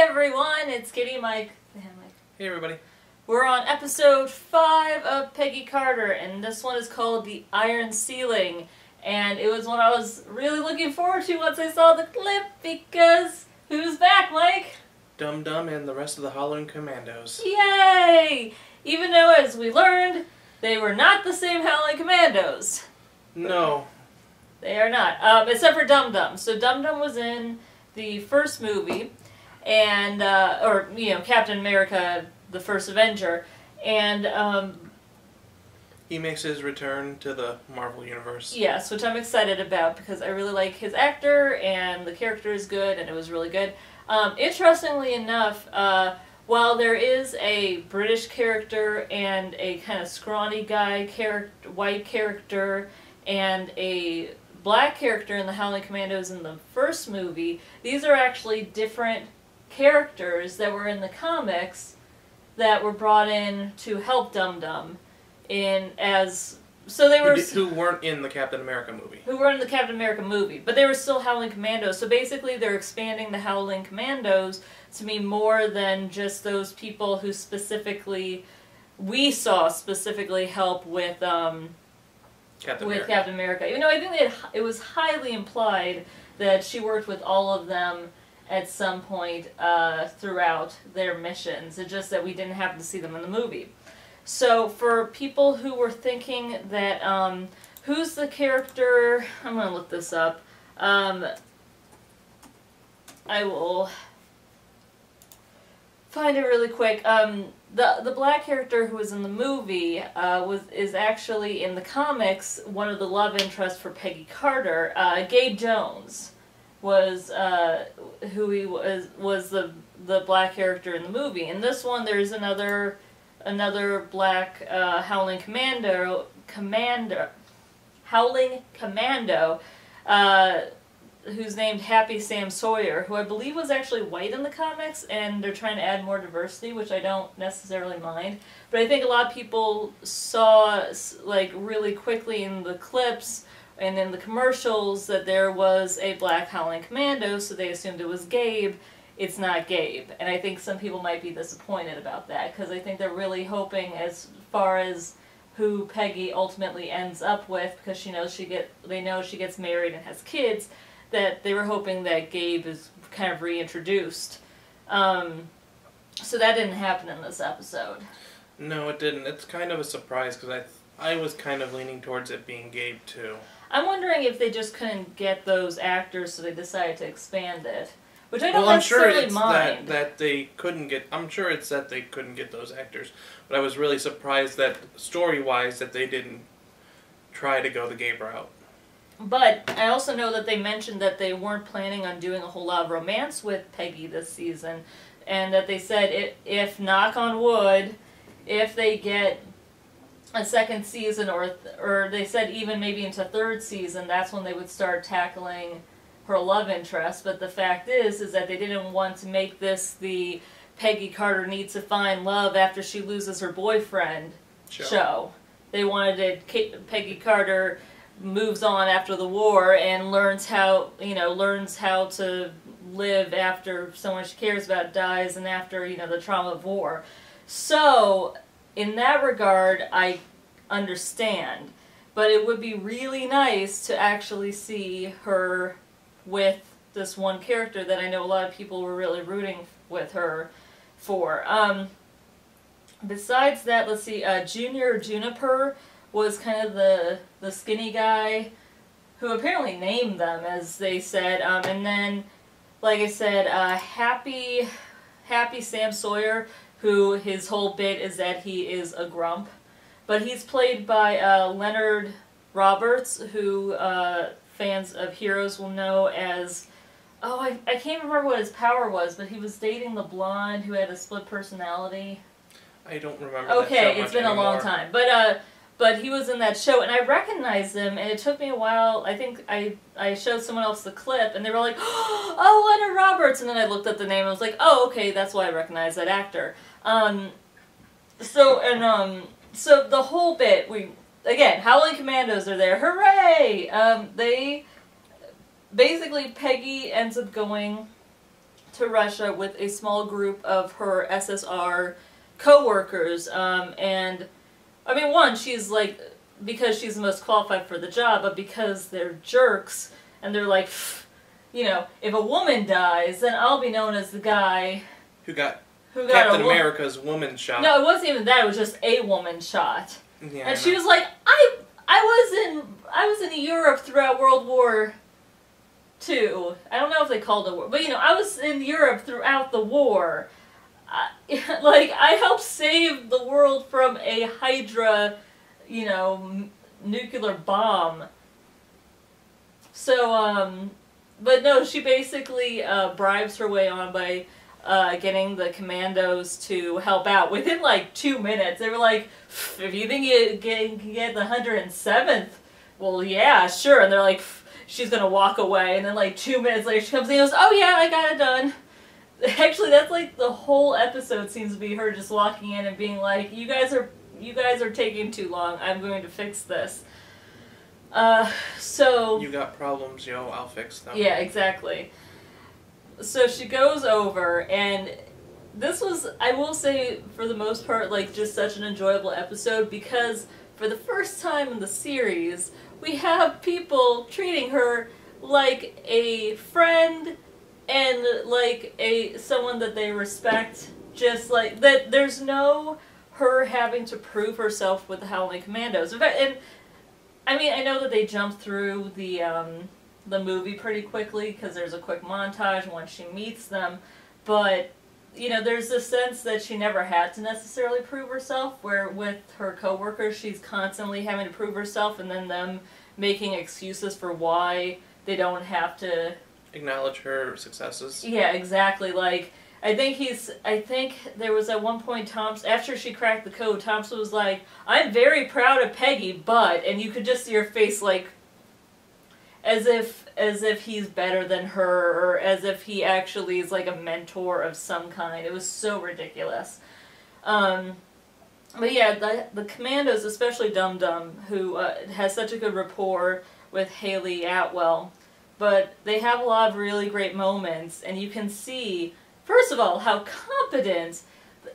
everyone, it's Kitty, Mike. Hey everybody. We're on episode 5 of Peggy Carter, and this one is called The Iron Ceiling. And it was one I was really looking forward to once I saw the clip, because who's back, Mike? Dum Dum and the rest of the Howling Commandos. Yay! Even though, as we learned, they were not the same Howling Commandos. No. They are not, except for Dum Dum. So Dum Dum was in the first movie, and Captain America, the First Avenger, and he makes his return to the Marvel Universe. Yes, which I'm excited about because I really like his actor, and the character is good, and it was really good. Interestingly enough, while there is a British character and a kind of scrawny guy white character, and a black character in the Howling Commandos in the first movie, these are actually different characters that were in the comics that were brought in to help Dum Dum who weren't in the Captain America movie. Who were in the Captain America movie, but they were still Howling Commandos. So basically they're expanding the Howling Commandos to be more than just those people who we saw specifically help with Captain America. Even though I think it was highly implied that she worked with all of them at some point throughout their missions. It's just that we didn't happen to see them in the movie. So for people who were thinking that, who's the character? I'm going to look this up. I will find it really quick. The black character who was in the movie is actually in the comics one of the love interests for Peggy Carter. Gabe Jones was who he was the black character in the movie. In this one, there's another black Howling Commando, who's named Happy Sam Sawyer, who I believe was actually white in the comics, and they're trying to add more diversity, which I don't necessarily mind. But I think a lot of people saw, like, really quickly in the clips and in the commercials that there was a black Howling Commando, so they assumed it was Gabe. It's not Gabe. And I think some people might be disappointed about that, because I think they're really hoping, as far as who Peggy ultimately ends up with, because they know she gets married and has kids, that they were hoping that Gabe is kind of reintroduced. So that didn't happen in this episode. No, it didn't. It's kind of a surprise, because I was kind of leaning towards it being Gabe, too. I'm wondering if they just couldn't get those actors, so they decided to expand it. Which I don't necessarily mind. I'm sure it's that they couldn't get those actors. But I was really surprised that, story-wise, that they didn't try to go the Gabe route. But I also know that they mentioned that they weren't planning on doing a whole lot of romance with Peggy this season. And that they said, if knock on wood, if they get a second season, or they said even maybe into third season, that's when they would start tackling her love interest. But the fact is that they didn't want to make this the Peggy Carter needs to find love after she loses her boyfriend show. They wanted it, Peggy Carter moves on after the war and learns how to live after someone she cares about dies, and after, the trauma of war. So in that regard, I understand. But it would be really nice to actually see her with this one character that I know a lot of people were really rooting with her for. Besides that, let's see, Junior Juniper was kind of the skinny guy who apparently named them, as they said. And then, like I said, Happy Sam Sawyer, who his whole bit is that he is a grump. But he's played by Leonard Roberts, who fans of Heroes will know as... Oh, I can't remember what his power was, but he was dating the blonde who had a split personality. I don't remember that show much it's been anymore. A long time. But he was in that show, and I recognized him, and it took me a while. I think I showed someone else the clip, and they were like, oh, Leonard Roberts! And then I looked at the name, and I was like, oh, okay, that's why I recognize that actor. So the whole bit, again, Howling Commandos are there, hooray! Basically, Peggy ends up going to Russia with a small group of her SSR co-workers. And, I mean, one, she's like, because she's the most qualified for the job, but because they're jerks, and they're like, you know, if a woman dies, then I'll be known as the guy who got Captain America's woman shot. No, it wasn't even that. It was just a woman shot. Yeah, and she was like, I was in Europe throughout World War II. I don't know if they called it war, but you know, I was in Europe throughout the war. Like, I helped save the world from a Hydra, you know, nuclear bomb. So, but no, she basically bribes her way on by getting the commandos to help out. Within like 2 minutes, they were like, if you think you can get the 107th, well, yeah, sure. And they're like, she's gonna walk away. And then like 2 minutes later, she comes in and goes, oh yeah, I got it done. Actually, that's like the whole episode seems to be her just walking in and being like, you guys are taking too long. I'm going to fix this. So... You got problems, yo, I'll fix them. Yeah, exactly. So she goes over, and this was, I will say, for the most part, like, just such an enjoyable episode, because for the first time in the series, we have people treating her like a friend and like someone that they respect, just like, that there's no her having to prove herself with the Howling Commandos. In fact, and I mean, I know that they jumped through the movie pretty quickly because there's a quick montage once she meets them, but you know, there's this sense that she never had to necessarily prove herself, where with her coworkers she's constantly having to prove herself, and then them making excuses for why they don't have to acknowledge her successes. Yeah, exactly. Like, I think there was at one point Thompson, after she cracked the code, Thompson was like, I'm very proud of Peggy, but, and you could just see her face like, as if he's better than her, or as if he actually is like a mentor of some kind. It was so ridiculous. But yeah, the commandos, especially Dum Dum, who has such a good rapport with Haley Atwell, but they have a lot of really great moments, and you can see, first of all, how competent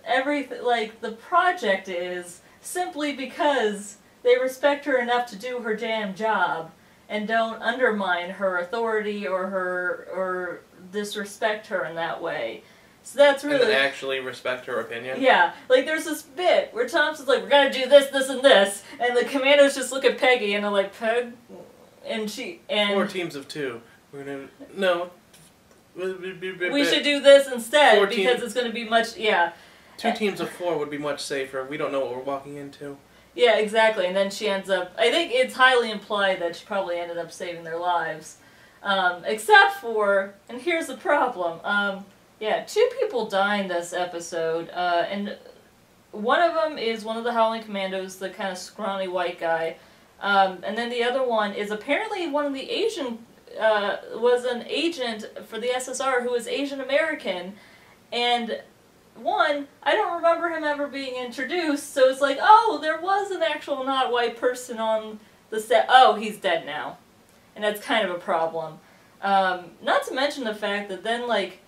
everything, like, the project is, simply because they respect her enough to do her damn job and don't undermine her authority or disrespect her in that way. So that's really... And actually respect her opinion. Yeah. Like, there's this bit where Thompson's like, we're gonna do this, this, and this, and the commandos just look at Peggy and they're like, Peg? And she... and 4 teams of 2. We're gonna... No. We should do this instead, because it's gonna be much... Yeah. 2 teams of 4 would be much safer. We don't know what we're walking into. Yeah, exactly. And then she ends up... I think it's highly implied that she probably ended up saving their lives. Except for... And here's the problem. Yeah, 2 people die in this episode. And one of them is one of the Howling Commandos, the kind of scrawny white guy. And then the other one is apparently one of the Asian... was an agent for the SSR who was Asian American. And... one, I don't remember him ever being introduced, so it's like, oh, there was an actual not white person on the set. Oh, he's dead now. And that's kind of a problem. Not to mention the fact that then, like,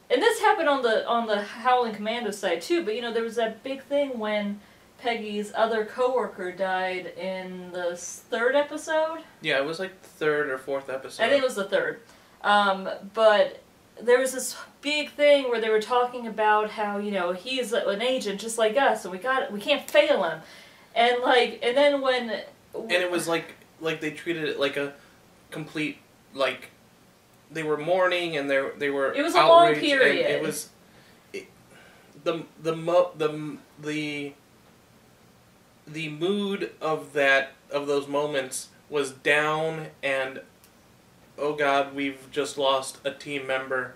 and this happened on the Howling Commando side too, but you know, there was that big thing when Peggy's other coworker died in the 3rd episode? Yeah, it was like the 3rd or 4th episode. I think it was the 3rd. But there was this big thing where they were talking about how, you know, he's an agent just like us, and we can't fail him. And like, and then when... And it was like they treated it like a complete, like, they were mourning and they were It was a long outraged, period. And it was... The mood of those moments was down, and oh god, we've just lost a team member.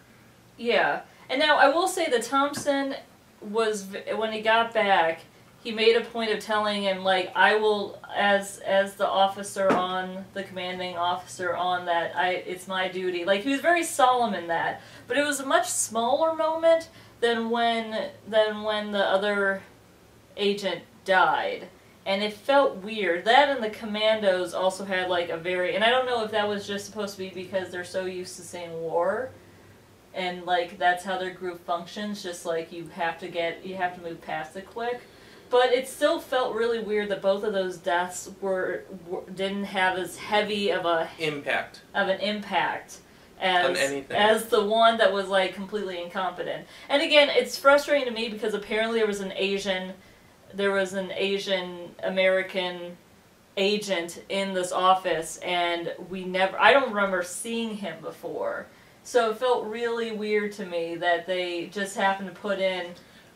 Yeah. And now I will say that Thompson was, when he got back, he made a point of telling him, like, I will, as the officer on, the commanding officer on that, it's my duty. Like, he was very solemn in that. But it was a much smaller moment than when the other agent died. And it felt weird. That and the commandos also had, like, a very... And I don't know if that was just supposed to be because they're so used to seeing war. and like that's how their group functions. Just like you have to move past it quick. But it still felt really weird that both of those deaths didn't have as heavy of an impact as the one that was like completely incompetent. And again, it's frustrating to me because apparently there was an Asian American agent in this office, and I don't remember seeing him before. So it felt really weird to me that they just happened to put in.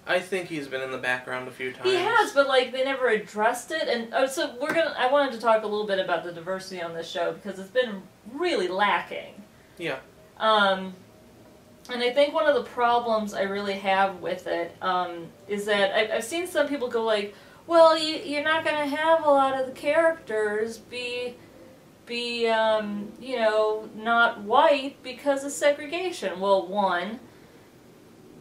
I think he's been in the background a few times. He has, but like they never addressed it. And so I wanted to talk a little bit about the diversity on this show because it's been really lacking. Yeah. And I think one of the problems I really have with it is that I've seen some people go like, well, you're not going to have a lot of the characters be not white because of segregation. Well, one,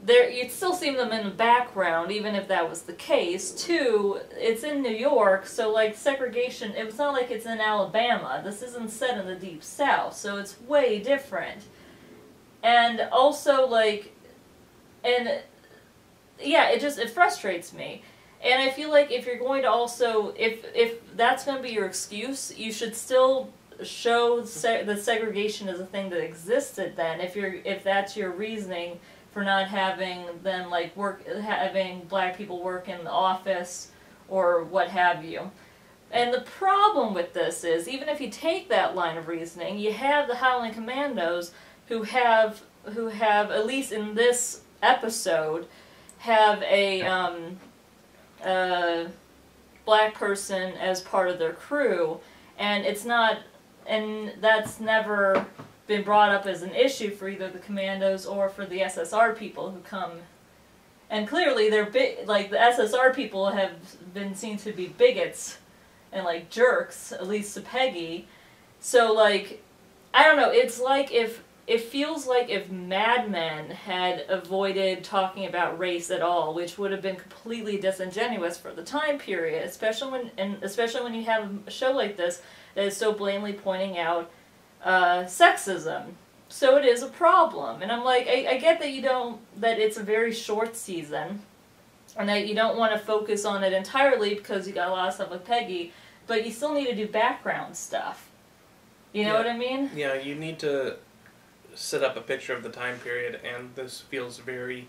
you'd still see them in the background, even if that was the case. Two, it's in New York, so like segregation, it's not like it's in Alabama. This isn't set in the Deep South, so it's way different. And also, like, and yeah, it frustrates me. And I feel like if you're going to also, if that's going to be your excuse, you should still show the segregation as a thing that existed then. If that's your reasoning for not having them like having black people work in the office or what have you. And the problem with this is, even if you take that line of reasoning, you have the Howling Commandos who have at least in this episode have a black person as part of their crew, and that's never been brought up as an issue for either the Commandos or for the SSR people who come. And clearly they're like the SSR people have been seen to be bigots and like jerks, at least to Peggy. So like, I don't know, it feels like if Mad Men had avoided talking about race at all, which would have been completely disingenuous for the time period, especially when you have a show like this that is so blatantly pointing out sexism. So it is a problem. And I'm like, I get that that it's a very short season, and that you don't want to focus on it entirely because you got a lot of stuff with Peggy, but you still need to do background stuff. You know what I mean? Yeah, you need to set up a picture of the time period, and this feels very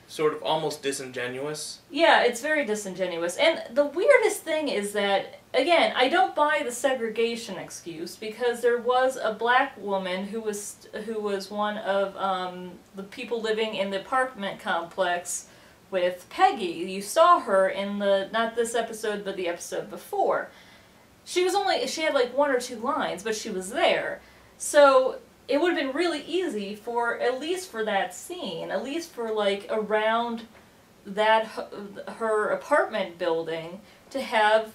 sort of almost disingenuous. Yeah, it's very disingenuous. And the weirdest thing is that, again, I don't buy the segregation excuse, because there was a black woman who was one of the people living in the apartment complex with Peggy. You saw her in not this episode, but the episode before. She had like 1 or 2 lines, but she was there. So it would have been really easy at least for that scene, at least for like around her apartment building, to have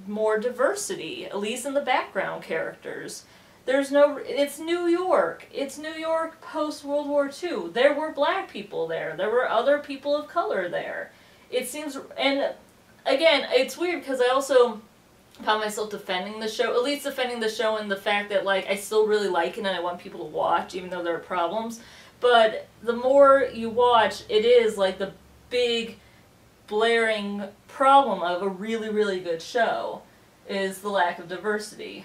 more diversity, at least in the background characters. It's New York. It's New York post-World War II. There were black people there. There were other people of color there. It seems, and again, it's weird because I also found myself defending the show, at least defending the show in the fact that, like, I still really like it and I want people to watch, even though there are problems. But the more you watch, it is, like, the big, blaring problem of a really, really good show is the lack of diversity.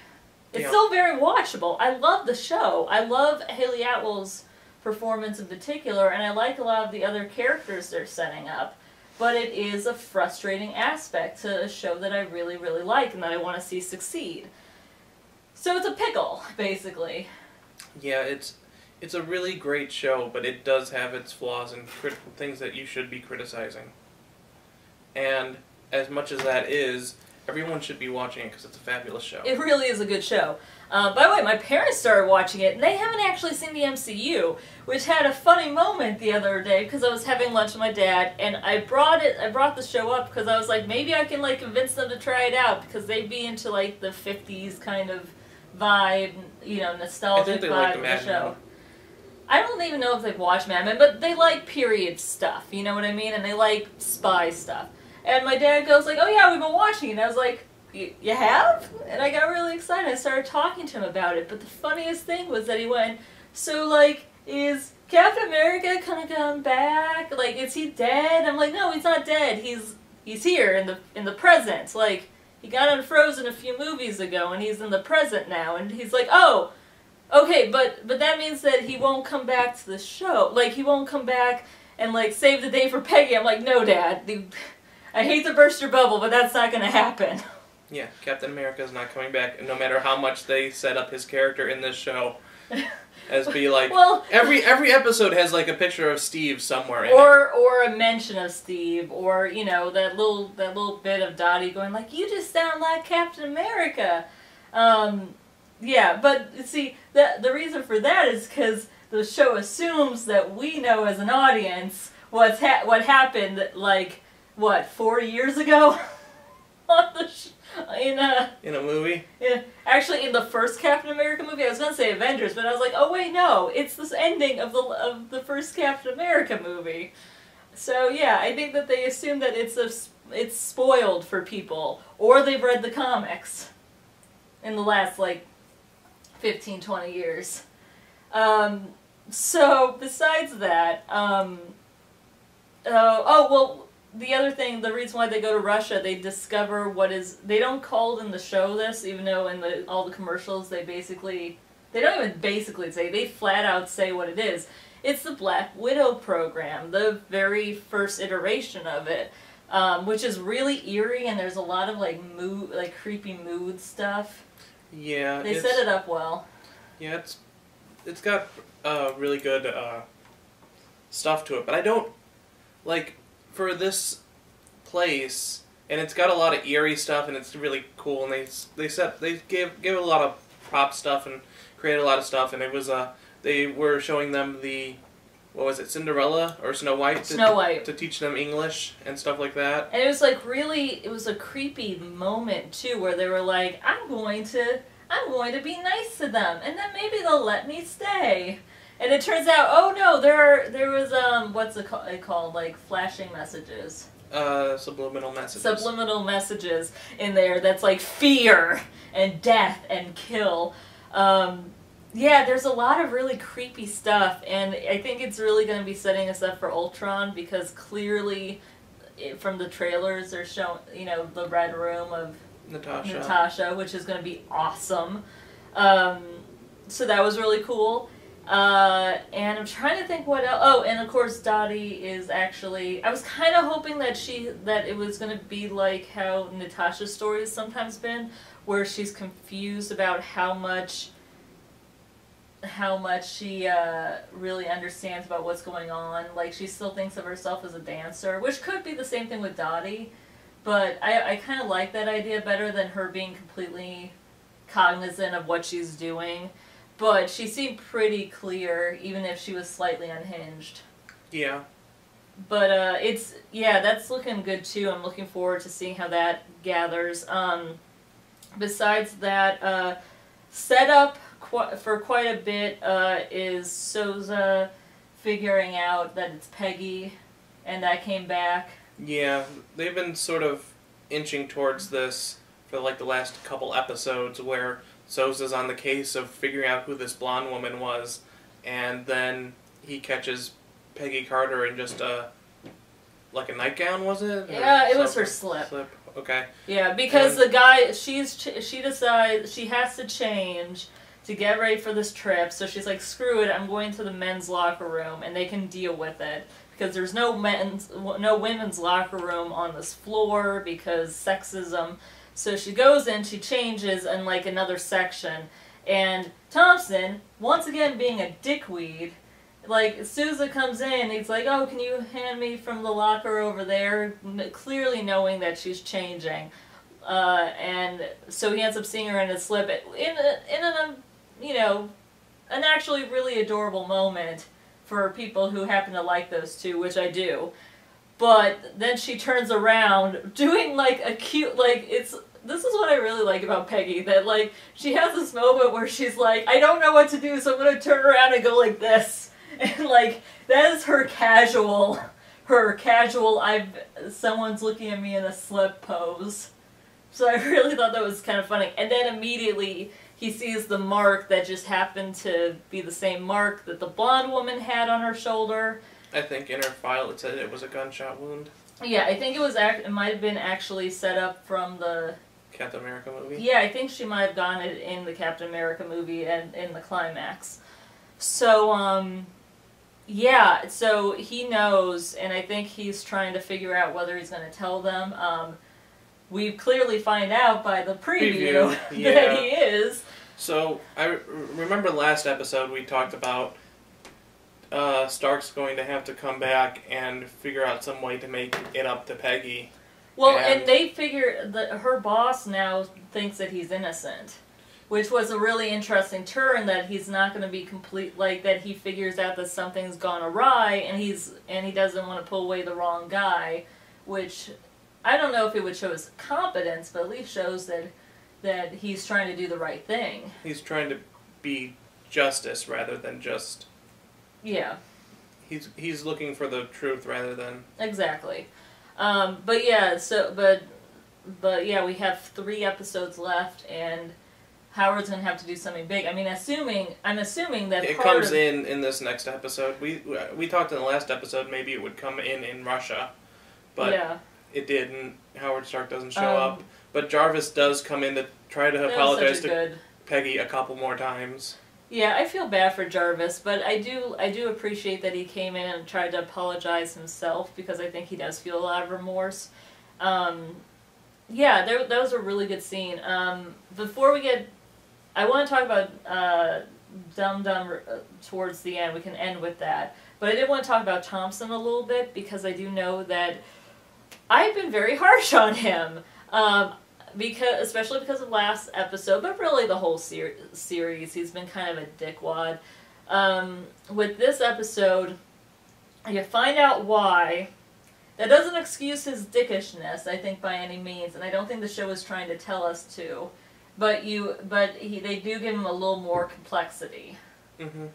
It's still very watchable. I love the show. I love Haley Atwell's performance in particular, and I like a lot of the other characters they're setting up. But it is a frustrating aspect to a show that I really, really like and that I want to see succeed. So it's a pickle, basically. Yeah, it's a really great show, but it does have its flaws and things that you should be criticizing. And as much as that is, everyone should be watching it because it's a fabulous show. It really is a good show. By the way, my parents started watching it, and they haven't actually seen the MCU, which had a funny moment the other day because I was having lunch with my dad, and I brought the show up because I was like, maybe I can like convince them to try it out because they'd be into like the 50s kind of vibe, nostalgic vibe of the show. I don't even know if they've watched Mad Men, but they like period stuff, you know what I mean? And they like spy stuff. And my dad goes like, oh yeah, we've been watching it. And I was like, you have? And I got really excited. I started talking to him about it. But the funniest thing was that he went, so like, is Captain America gonna come back? Like, is he dead? I'm like, no, he's not dead. He's here in the present. Like, he got unfrozen a few movies ago, and he's in the present now. And he's like, oh, okay, but that means that he won't come back to the show. Like, he won't come back and, like, save the day for Peggy. I'm like, no, Dad. I hate to burst your bubble, but that's not gonna happen. Yeah, Captain America's not coming back, no matter how much they set up his character in this show. As be like, well, every episode has like a picture of Steve somewhere in it. Or a mention of Steve, or, you know, that little bit of Dottie going like, you just sound like Captain America. Yeah, but see, the reason for that is because the show assumes that we know as an audience what happened, like, what, 4 years ago? On the in a movie? Yeah, actually, in the first Captain America movie, I was gonna say Avengers, but I was like, oh wait, no, it's this ending of the first Captain America movie. So yeah, I think that they assume that it's spoiled for people, or they've read the comics in the last like 15, 20 years. So besides that, the other thing, the reason why they go to Russia, they discover they don't call it in the show this, even though in all the commercials they don't even basically say, they flat out say what it is. It's the Black Widow program, the very first iteration of it, which is really eerie, and there's a lot of like creepy mood stuff. Yeah. They set it up well. Yeah, it's got really good stuff to it, but I don't, like, for this place, and it's got a lot of eerie stuff, and it's really cool, and they gave a lot of prop stuff and created a lot of stuff, and it was they were showing them what was it, Cinderella or Snow White? Snow White. To teach them English and stuff like that. And it was like it was a creepy moment too, where they were like, I'm going to be nice to them, and then maybe they'll let me stay. And it turns out, oh no, there was what's it called, like flashing messages. Subliminal messages. Subliminal messages in there that's like fear and death and kill. Yeah, there's a lot of really creepy stuff, and I think it's really going to be setting us up for Ultron, because clearly, from the trailers, they're showing, you know, the Red Room of Natasha, which is going to be awesome. So that was really cool. And I'm trying to think what else. Oh, and of course Dottie is actually, I was kind of hoping that it was going to be like how Natasha's story has sometimes been, where she's confused about how much she really understands about what's going on. Like, she still thinks of herself as a dancer, which could be the same thing with Dottie, but I kind of like that idea better than her being completely cognizant of what she's doing. But she seemed pretty clear, even if she was slightly unhinged. Yeah. But that's looking good too. I'm looking forward to seeing how that gathers. Besides that, set up for quite a bit is Sousa figuring out that it's Peggy, and that came back. Yeah, they've been sort of inching towards this for like the last couple episodes, where Sousa's on the case of figuring out who this blonde woman was, and then he catches Peggy Carter in just like a nightgown, was it? Yeah, it was her slip. Okay. Yeah, because the guy, she decides she has to change to get ready for this trip, so she's like, screw it, I'm going to the men's locker room, and they can deal with it, because there's no women's locker room on this floor because sexism. So she goes in, she changes in like another section, and Thompson, once again being a dickweed, like, Sousa comes in, he's like, oh, can you hand me from the locker over there, clearly knowing that she's changing. And so he ends up seeing her in a slip in an actually really adorable moment for people who happen to like those two, which I do. But then she turns around doing like a cute, like, this is what I really like about Peggy, that, like, she has this moment where she's like, I don't know what to do, so I'm going to turn around and go like this. And, like, that is her casual, someone's looking at me in a slip pose. So I really thought that was kind of funny. And then immediately he sees the mark that just happened to be the same mark that the blonde woman had on her shoulder. I think in her file it said it was a gunshot wound. Yeah, I think it might have been actually set up from the Captain America movie? Yeah, I think she might have gotten it in the Captain America movie and in the climax. So, yeah, so he knows, and I think he's trying to figure out whether he's going to tell them. We clearly find out by the preview yeah. that he is. So, I remember last episode we talked about Stark's going to have to come back and figure out some way to make it up to Peggy. Well, and they figure that her boss now thinks that he's innocent, which was a really interesting turn, that he's not going to be that he figures out that something's gone awry, and he doesn't want to pull away the wrong guy, which I don't know if it would show his competence, but at least shows that he's trying to do the right thing. He's trying to be justice rather than just... Yeah. He's looking for the truth rather than... Exactly. But yeah, but yeah, we have 3 episodes left, and Howard's gonna have to do something big. I mean, I'm assuming that it comes in this next episode. We talked in the last episode maybe it would come in Russia, but yeah. It didn't. Howard Stark doesn't show up, but Jarvis does come in to try to apologize to Peggy a couple more times. Yeah, I feel bad for Jarvis, but I do appreciate that he came in and tried to apologize himself, because I think he does feel a lot of remorse. Yeah, that was a really good scene. Before we get... I want to talk about Dum Dum towards the end. We can end with that. But I did want to talk about Thompson a little bit, because I do know that I've been very harsh on him. Especially because of last episode, but really the whole series, he's been kind of a dickwad. With this episode, you find out why. That doesn't excuse his dickishness, I think, by any means, and I don't think the show is trying to tell us to. But they do give him a little more complexity. Mm-hmm.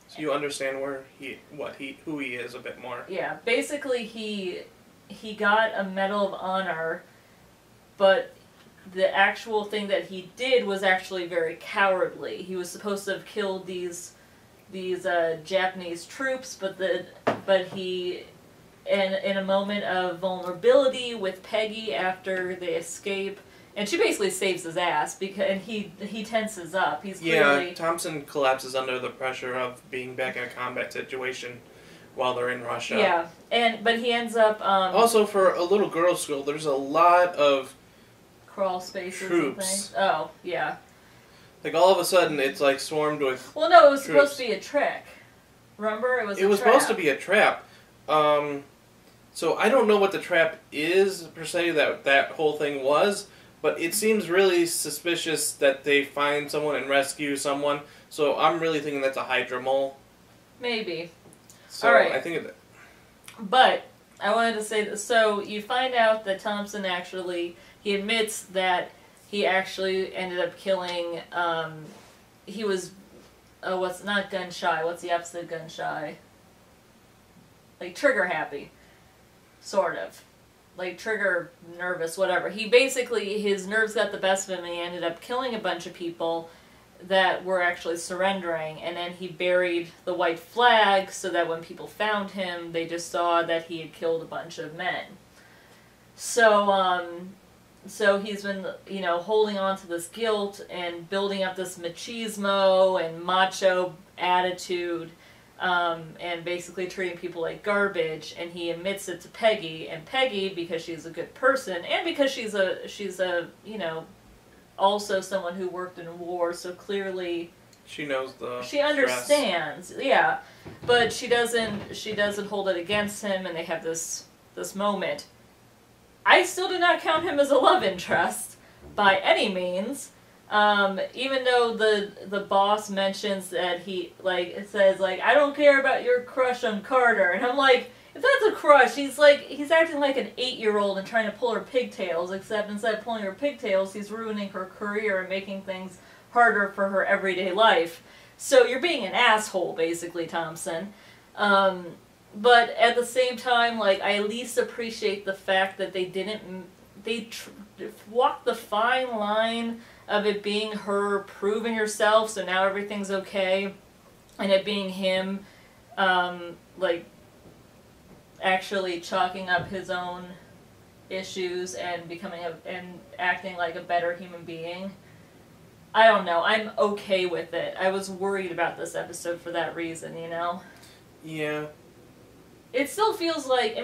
So you understand who he is a bit more. Yeah, basically he got a Medal of Honor, but the actual thing that he did was actually very cowardly. He was supposed to have killed these Japanese troops, but he, in a moment of vulnerability with Peggy after they escape, and she basically saves his ass, and he tenses up. He's clearly... Yeah, Thompson collapses under the pressure of being back in a combat situation while they're in Russia. Yeah, but he ends up... also, for a little girls' school, there's a lot of crawl spaces troops. And things. Oh, yeah. Like, all of a sudden, it's, like, swarmed with Well, no, it was troops. supposed to be a trick. Remember? It was supposed to be a trap. So I don't know what the trap is, per se, that whole thing was, but it seems really suspicious that they find someone and rescue someone, so I'm really thinking that's a Hydra mole. Maybe. So all right. I think But I wanted to say that, so you find out that Thompson he admits that he actually ended up killing, he was, not gun shy, what's the opposite of gun shy? Like trigger happy, sort of. Like trigger nervous, whatever. His nerves got the best of him, and he ended up killing a bunch of people that were actually surrendering, and then he buried the white flag so that when people found him, they just saw that he had killed a bunch of men. So he's been, holding on to this guilt and building up this machismo and macho attitude, and basically treating people like garbage, and he admits it to Peggy, and Peggy, because she's a good person, and because she's a also someone who worked in war, so clearly she knows she understands, yeah, but she doesn't hold it against him, and they have this moment. I still do not count him as a love interest by any means, even though the boss mentions that it says I don't care about your crush on Carter, and I'm like, if that's a crush, he's acting like an 8-year-old and trying to pull her pigtails, except instead of pulling her pigtails, he's ruining her career and making things harder for her everyday life. So you're being an asshole, basically, Thompson. But at the same time, I at least appreciate the fact that they walked the fine line of it being her proving herself, so now everything's okay, and it being him, like, actually chalking up his own issues and and acting like a better human being. I don't know. I'm okay with it. I was worried about this episode for that reason, you know? Yeah. It still feels like,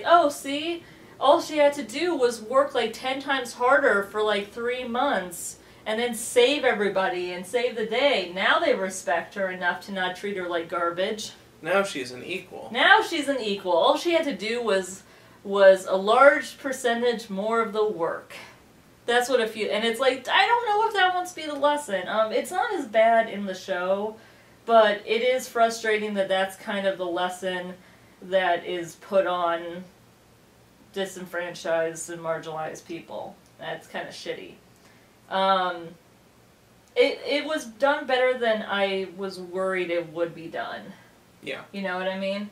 oh, see? All she had to do was work like 10 times harder for like 3 months and then save everybody and save the day. Now they respect her enough to not treat her like garbage. Now she's an equal. All she had to do was a large percentage more of the work. That's what and it's like, I don't know if that wants to be the lesson. It's not as bad in the show, but it is frustrating that that's kind of the lesson that is put on disenfranchised and marginalized people. That's kind of shitty. It was done better than I was worried it would be done. Yeah. You know what I mean?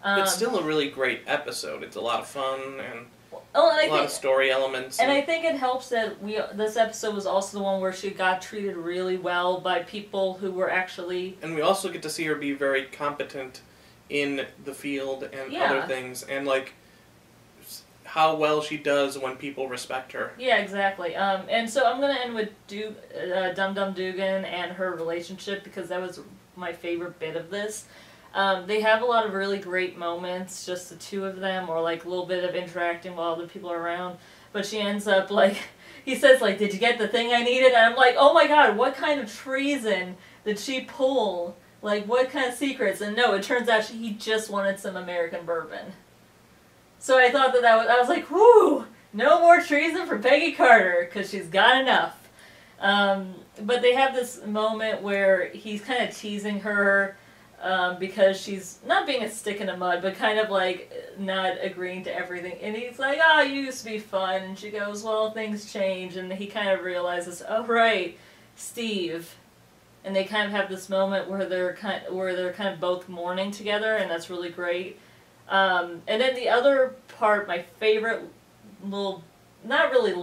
It's still a really great episode. It's a lot of fun and a lot of story elements. And I think it helps that this episode was also the one where she got treated really well by people who were actually... And we also get to see her be very competent in the field and other things. And, like, how well she does when people respect her. Yeah, exactly. And so I'm going to end with Dum Dum Dugan and her relationship because that was my favorite bit of this. They have a lot of really great moments, just the two of them, or like a little bit of interacting while other people are around. But she ends up like, he says like, did you get the thing I needed? And I'm like, oh my god, what kind of treason did she pull? Like, what kind of secrets? And no, it turns out he just wanted some American bourbon. So I thought I was like, whoo, no more treason for Peggy Carter, because she's got enough. But they have this moment where he's kind of teasing her, because she's not being a stick in the mud, but kind of like not agreeing to everything. And he's like, oh, you used to be fun. And she goes, well, things change. And he kind of realizes, oh, right, Steve. And they kind of have this moment where they're kind of both mourning together, and that's really great. And then the other part, my favorite little, not really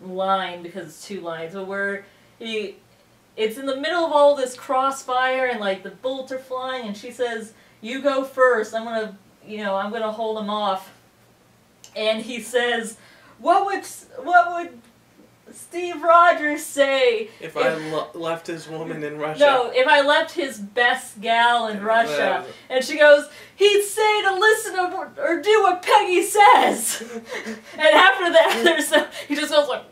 line because it's 2 lines, but where it's in the middle of all this crossfire and like the bullets are flying and she says, you go first, I'm gonna hold them off. And he says, what would Steve Rogers say if I left his woman in Russia? No, if I left his best gal in Russia. And she goes, he'd say to listen or do what Peggy says. And after that, he just goes like,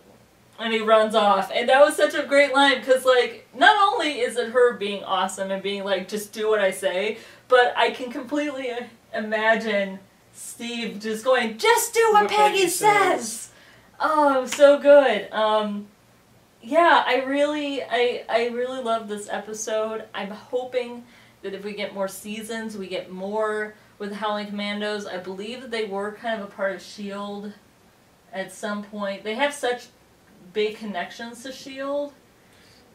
and he runs off. And that was such a great line, because, like, not only is it her being awesome and being like, just do what I say, but I can completely imagine Steve just going, just do what Peggy says! Oh, so good. Yeah, I really love this episode. I'm hoping that if we get more seasons, we get more with the Howling Commandos. I believe that they were kind of a part of S.H.I.E.L.D. at some point. They have such big connections to S.H.I.E.L.D.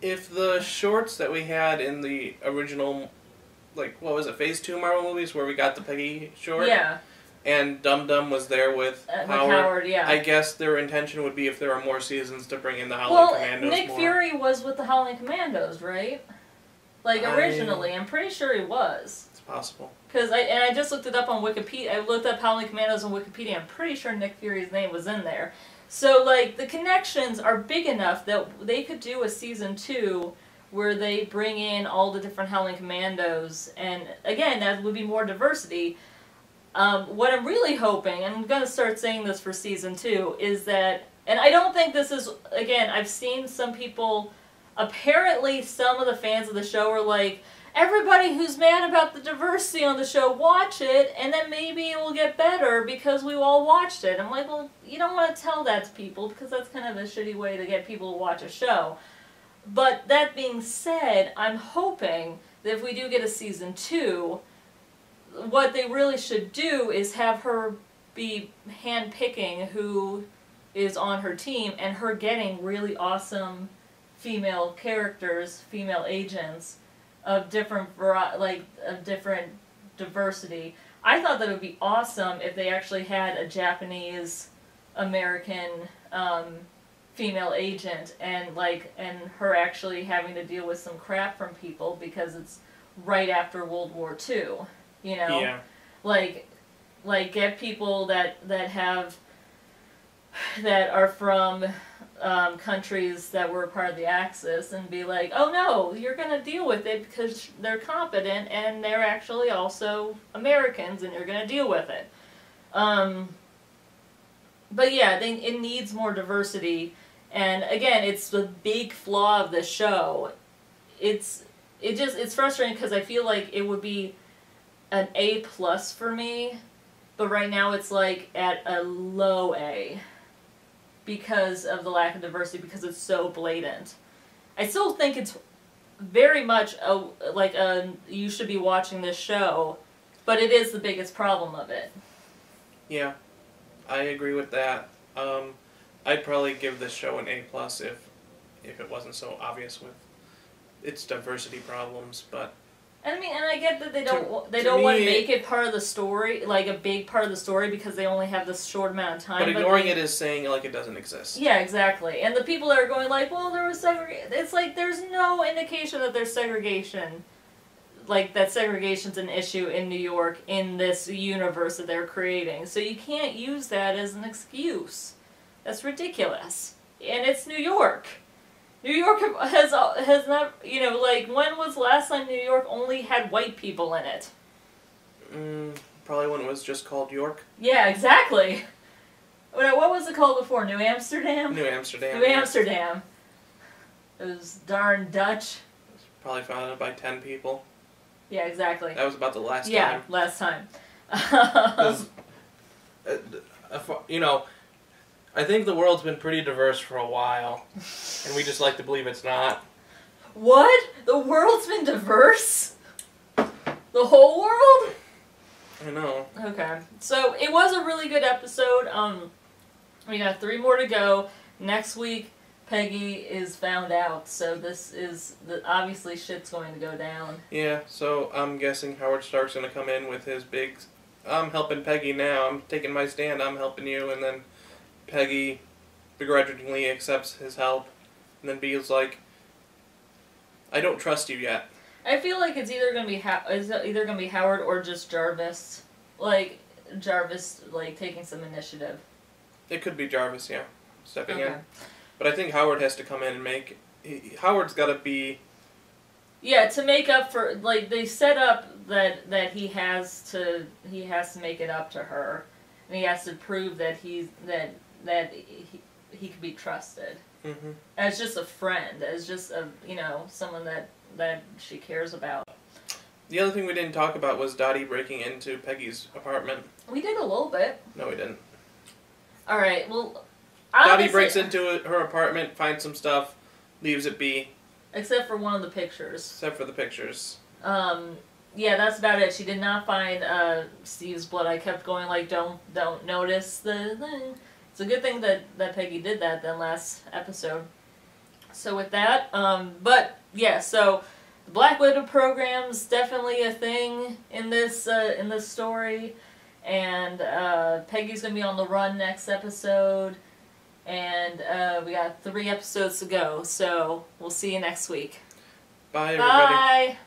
If the shorts that we had in the original, like, what was it, Phase 2 Marvel movies where we got the Peggy short? Yeah. And Dum Dum was there with Howard. Yeah. I guess their intention would be, if there are more seasons, to bring in the Howling Commandos Nick more. Fury was with the Howling Commandos, right? Like, originally. I'm pretty sure he was. It's possible. I just looked it up on Wikipedia. I looked up Howling Commandos on Wikipedia. I'm pretty sure Nick Fury's name was in there. So, like, the connections are big enough that they could do a season 2 where they bring in all the different Howling Commandos. And, again, that would be more diversity. What I'm really hoping, and I'm going to start saying this for season 2, is that, and I don't think this is, again, I've seen some people, apparently some of the fans of the show are like, everybody who's mad about the diversity on the show, watch it, and then maybe it will get better because we all watched it. I'm like, well, you don't want to tell that to people because that's kind of a shitty way to get people to watch a show. But that being said, I'm hoping that if we do get a season 2, what they really should do is have her be hand-picking who is on her team and her getting really awesome female characters, female agents of different diversity. I thought that it would be awesome if they actually had a Japanese American female agent, and her actually having to deal with some crap from people because it's right after World War II, you know? Yeah. Like get people that are from countries that were part of the Axis and be like, oh no, you're gonna deal with it because they're competent and they're actually also Americans and you're gonna deal with it. But yeah, it needs more diversity, and again, it's the big flaw of the show. It's frustrating because I feel like it would be an A+ for me, but right now it's like at a low A because of the lack of diversity, because it's so blatant. I still think it's very much you should be watching this show, but it is the biggest problem of it. Yeah, I agree with that. I'd probably give this show an A+ if it wasn't so obvious with its diversity problems, but. And I get that they don't want to make it part of the story, like a big part of the story, because they only have this short amount of time. But ignoring it is saying like it doesn't exist. Yeah, exactly. And the people that are going like, well, there was segregation. It's like there's no indication that there's segregation, like that segregation's an issue in New York in this universe that they're creating. So you can't use that as an excuse. That's ridiculous. And it's New York. New York has not, when was the last time New York only had white people in it? Probably when it was just called York. Yeah, exactly. What was it called before? New Amsterdam? New Amsterdam. New Amsterdam. It was darn Dutch. It was probably founded by 10 people. Yeah, exactly. That was about the last time. Yeah, last time. I think the world's been pretty diverse for a while, and we just like to believe it's not. What? The world's been diverse? The whole world? I know. Okay. So, it was a really good episode. We got 3 more to go. Next week, Peggy is found out, so this is, obviously shit's going to go down. Yeah, so I'm guessing Howard Stark's going to come in with his big, I'm helping Peggy now, I'm taking my stand, I'm helping you, and then Peggy begrudgingly accepts his help, and then feels like, I don't trust you yet. I feel like it's either gonna be Howard or just Jarvis, taking some initiative. It could be Jarvis, yeah, stepping in. But I think Howard has to come in and Howard's got to be. Yeah, to make up for they set up that he has to make it up to her, and he has to prove that he could be trusted. Mm-hmm. As just a friend, as just someone that she cares about. The other thing we didn't talk about was Dottie breaking into Peggy's apartment. We did a little bit. No, we didn't. All right. Well, Dottie breaks into her apartment, finds some stuff, leaves it be. Except for one of the pictures. Except for the pictures. Yeah, that's about it. She did not find Steve's blood. I kept going don't notice the thing. It's a good thing that Peggy did that then last episode. So with that, but yeah, so the Black Widow program's definitely a thing in this story, and Peggy's gonna be on the run next episode, and we got 3 episodes to go. So we'll see you next week. Bye, everybody. Bye.